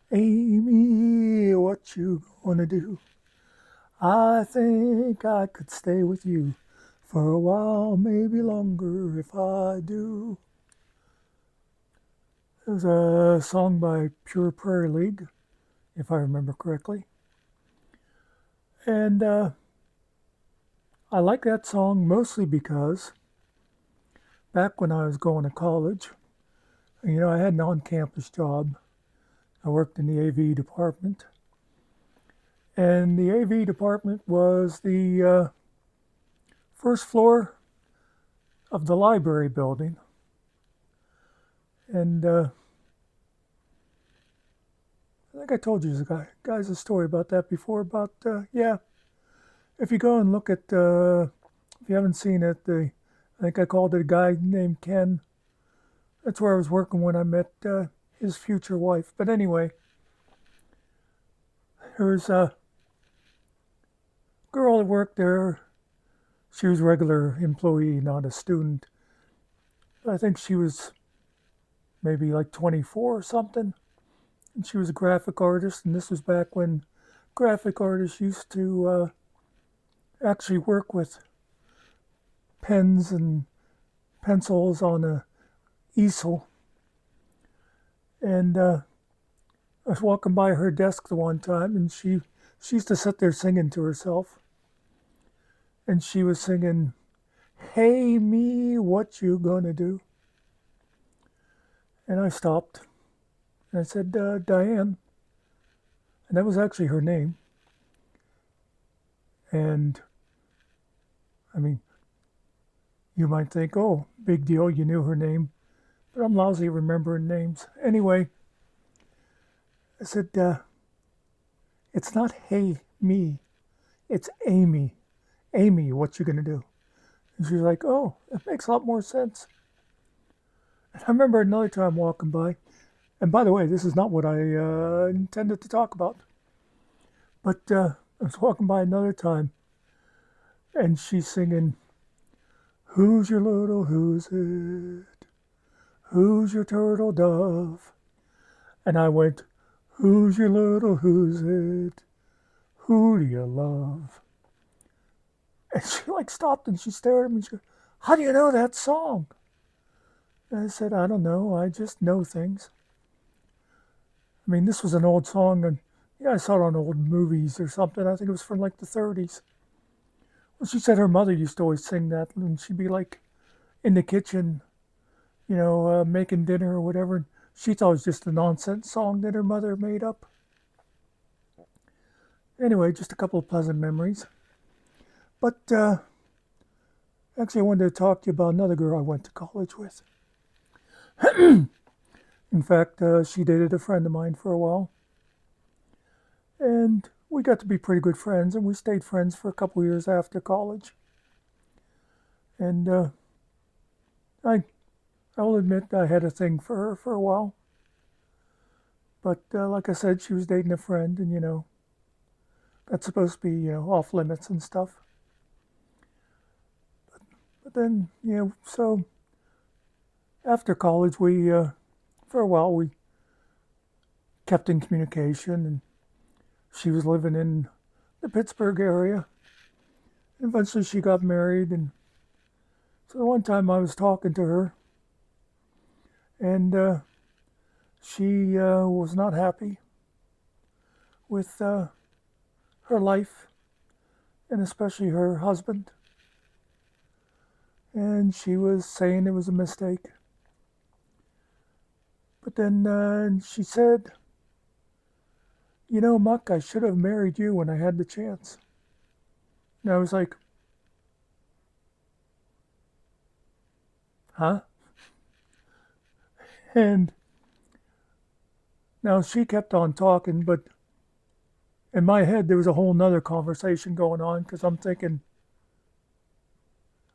Amy, what you gonna do? I think I could stay with you for a while, maybe longer if I do. It was a song by Pure Prayer League, if I remember correctly. And I like that song mostly because back when I was going to college, I had an on campus job. I worked in the AV department. And the AV department was the first floor of the library building. And I think I told you guys a story about that before. Yeah, if you go and look at, if you haven't seen it, I think I called it a guy named Ken. That's where I was working when I met his future wife. But anyway, there was a girl that worked there. She was a regular employee, not a student. I think she was maybe like 24 or something. And she was a graphic artist. And this was back when graphic artists used to actually work with pens and pencils on a easel. And I was walking by her desk the one time, and she used to sit there singing to herself. And she was singing, "Hey me, what you gonna do?" And I stopped and I said, "Diane," and that was actually her name. And I mean, you might think, "Oh, big deal, you knew her name," but I'm lousy remembering names. Anyway, I said, "It's not hey me, it's Amy. Amy, what you gonna do?" And she's like, "Oh, that makes a lot more sense." And I remember another time walking by, and by the way, this is not what I intended to talk about, but I was walking by another time, and she's singing, "Who's your little who's it? Who's your turtle dove?" And I went, "Who's your little who's it? Who do you love?" And she like stopped and she stared at me. She goes, "How do you know that song?" And I said, "I don't know. I just know things." I mean, this was an old song, and yeah, I saw it on old movies or something. I think it was from like the 30s. Well, she said her mother used to always sing that, and she'd be like in the kitchen, making dinner or whatever. And she thought it was just a nonsense song that her mother made up. Anyway, just a couple of pleasant memories. But actually, I wanted to talk to you about another girl I went to college with. In fact, she dated a friend of mine for a while, and we got to be pretty good friends, and we stayed friends for a couple of years after college. And I, I will admit I had a thing for her for a while, but like I said, she was dating a friend, and that's supposed to be off limits and stuff. But then so after college, we for a while we kept in communication, and she was living in the Pittsburgh area. Eventually, she got married, and so the one time I was talking to her, and she was not happy with her life, and especially her husband. And she was saying it was a mistake. But then she said, "Muck, I should have married you when I had the chance." And I was like, "Huh?" And now she kept on talking, but in my head, there was a whole nother conversation going on because I'm thinking,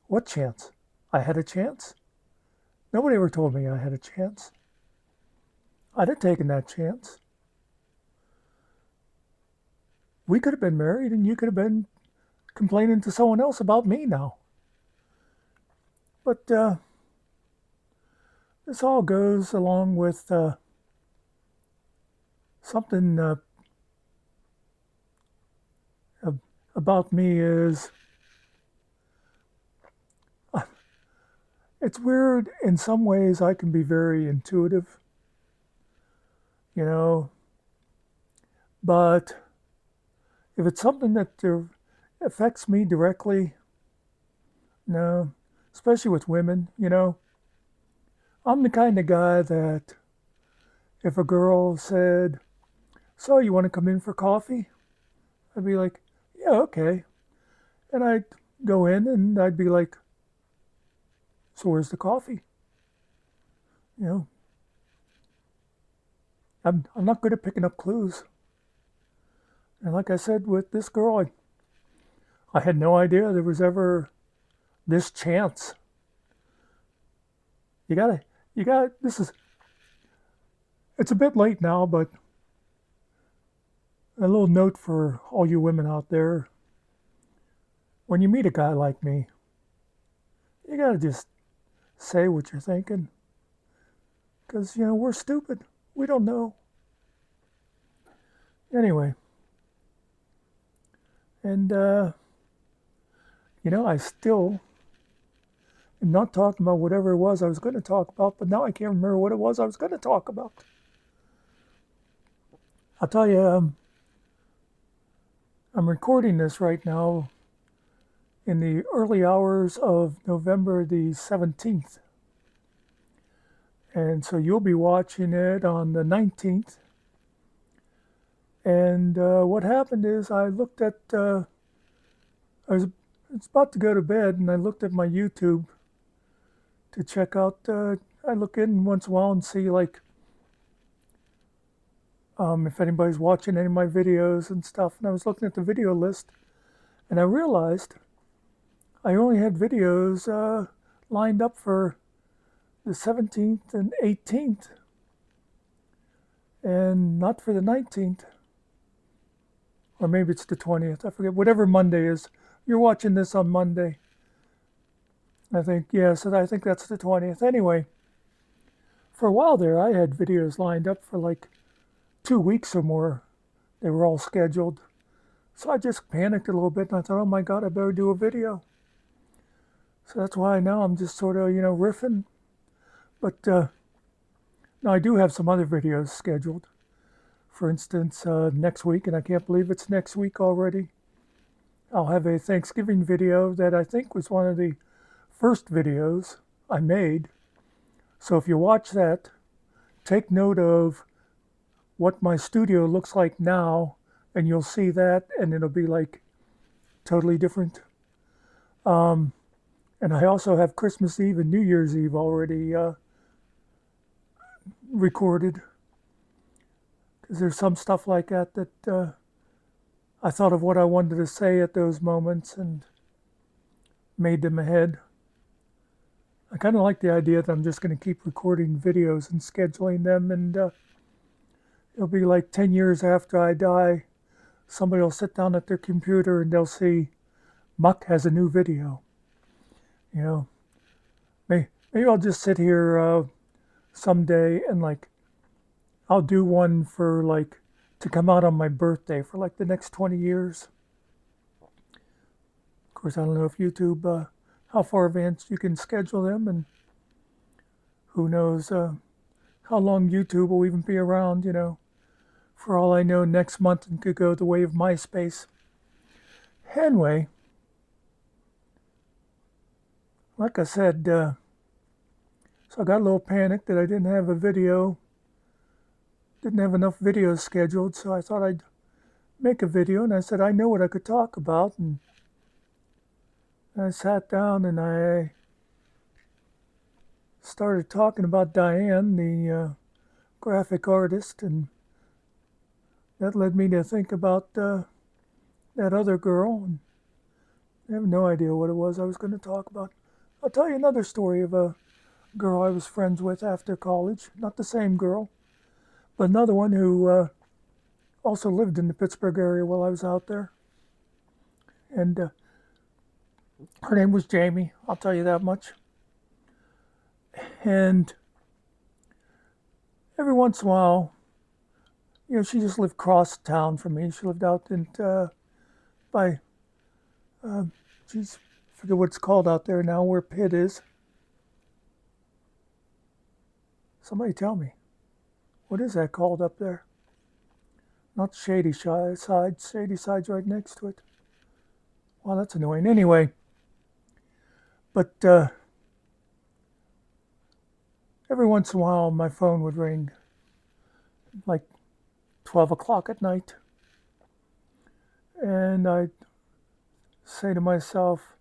what chance? I had a chance? Nobody ever told me I had a chance. I'd have taken that chance. We could have been married and you could have been complaining to someone else about me now. But this all goes along with something about me is it's weird. In some ways, I can be very intuitive, you know, but if it's something that affects me directly, no, especially with women, I'm the kind of guy that if a girl said, "So you want to come in for coffee?" I'd be like, "Yeah, okay." And I'd go in and I'd be like, "So where's the coffee?" You know, I'm not good at picking up clues. And like I said with this girl, I had no idea there was ever this chance. You gotta, this is, it's a bit late now, but a little note for all you women out there. When you meet a guy like me, you gotta just say what you're thinking. Because, we're stupid. We don't know. Anyway, and, I still am not talking about whatever it was I was going to talk about, but now I can't remember what it was I was going to talk about. I'll tell you, I'm recording this right now in the early hours of November the 17th. And so you'll be watching it on the 19th. And what happened is I looked at, I was about to go to bed and I looked at my YouTube to check out, I look in once in a while and see if anybody's watching any of my videos and stuff. And I was looking at the video list and I realized I only had videos lined up for the 17th and 18th and not for the 19th. Or maybe it's the 20th. I forget. Whatever Monday is. You're watching this on Monday. I think, yeah, so I think that's the 20th. Anyway, for a while there, I had videos lined up for like 2 weeks or more. They were all scheduled. So I just panicked a little bit and I thought, oh my God, I better do a video. So that's why now I'm just sort of, riffing. But now I do have some other videos scheduled. For instance, next week, and I can't believe it's next week already, I'll have a Thanksgiving video that I think was one of the first videos I made. So if you watch that, take note of what my studio looks like now, and you'll see that, and it'll be like totally different. And I also have Christmas Eve and New Year's Eve already recorded. Because there's some stuff like that I thought of what I wanted to say at those moments and made them ahead. I kind of like the idea that I'm just going to keep recording videos and scheduling them, and it'll be like 10 years after I die, somebody will sit down at their computer and they'll see Muck has a new video. Maybe I'll just sit here someday and I'll do one for to come out on my birthday for the next 20 years. Of course, I don't know if YouTube, how far advanced you can schedule them, and who knows how long YouTube will even be around, For all I know, next month it could go the way of MySpace. Anyway, like I said, so I got a little panicked that I didn't have a video. Didn't have enough videos scheduled, so I thought I'd make a video, and I said I know what I could talk about, and I sat down and I started talking about Diane, the graphic artist, and that led me to think about that other girl, and I have no idea what it was I was going to talk about. I'll tell you another story of a girl I was friends with after college, not the same girl, but another one who also lived in the Pittsburgh area while I was out there. And her name was Jamie, I'll tell you that much. And every once in a while, she just lived across town from me. She lived out in by, geez, forget what it's called out there now, where Pitt is. Somebody tell me, what is that called up there? Not Shady Side. Shady Side's right next to it. Wow, that's annoying. Anyway, but every once in a while my phone would ring, like 12 o'clock at night. And I'd say to myself,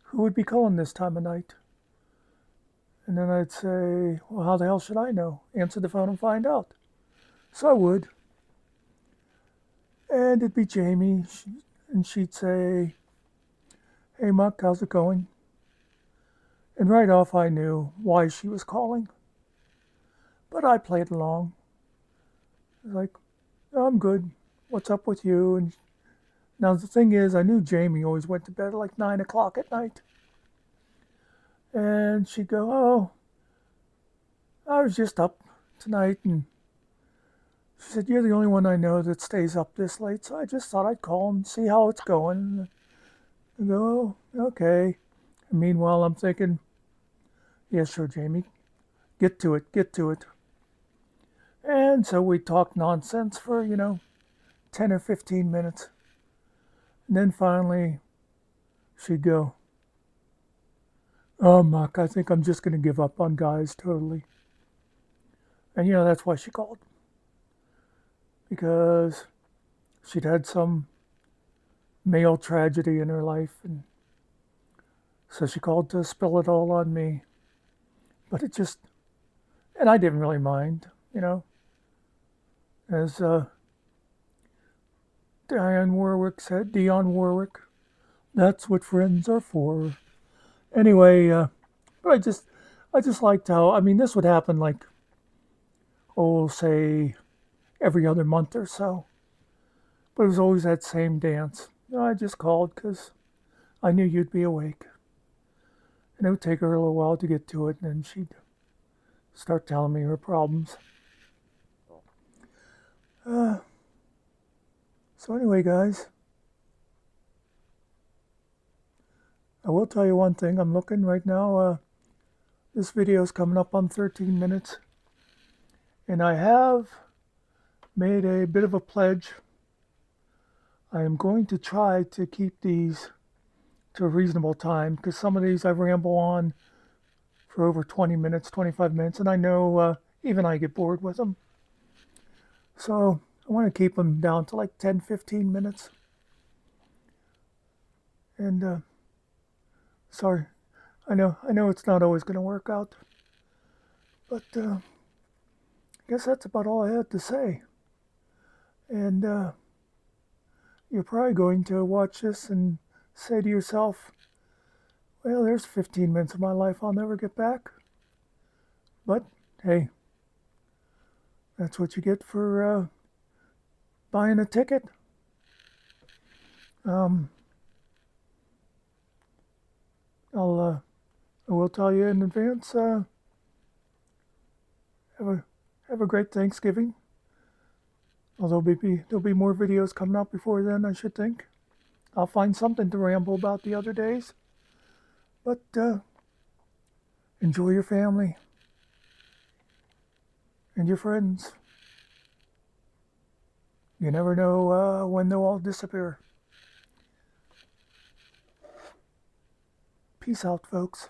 who would be calling this time of night? And then I'd say, well, how the hell should I know? Answer the phone and find out. So I would. And it'd be Jamie, and she'd say, hey, Muck, how's it going? And right off I knew why she was calling. But I played along. I was like, oh, I'm good. What's up with you? And now the thing is, I knew Jamie always went to bed at like 9 o'clock at night. And she'd go, oh, I was just up tonight. And she said, you're the only one I know that stays up this late. So I just thought I'd call and see how it's going. And I go, oh, okay. And meanwhile, I'm thinking, yeah, sure, Jamie. Get to it. And so we talked nonsense for, 10 or 15 minutes. And then finally, she'd go, oh, Muck, I think I'm just going to give up on guys totally. And, that's why she called. Because she'd had some male tragedy in her life. And so she called to spill it all on me. But and I didn't really mind, as Dionne Warwick said, that's what friends are for. Anyway, but I just liked how, this would happen like, say, every other month or so. But it was always that same dance. I just called because I knew you'd be awake. And it would take her a little while to get to it, and then she'd start telling me her problems. So anyway, guys, I will tell you one thing. I'm looking right now. This video is coming up on 13 minutes. And I have made a bit of a pledge. I am going to try to keep these to a reasonable time, because some of these I ramble on for over 20 minutes, 25 minutes, and I know even I get bored with them. So I want to keep them down to like 10, 15 minutes. And sorry, I know it's not always going to work out, but I guess that's about all I had to say. And you're probably going to watch this and say to yourself, well, there's 15 minutes of my life I'll never get back. But hey, that's what you get for buying a ticket. I will tell you in advance, have a great Thanksgiving. Although there'll be more videos coming out before then, I should think. I'll find something to ramble about the other days. But enjoy your family and your friends. You never know when they'll all disappear. Peace out, folks.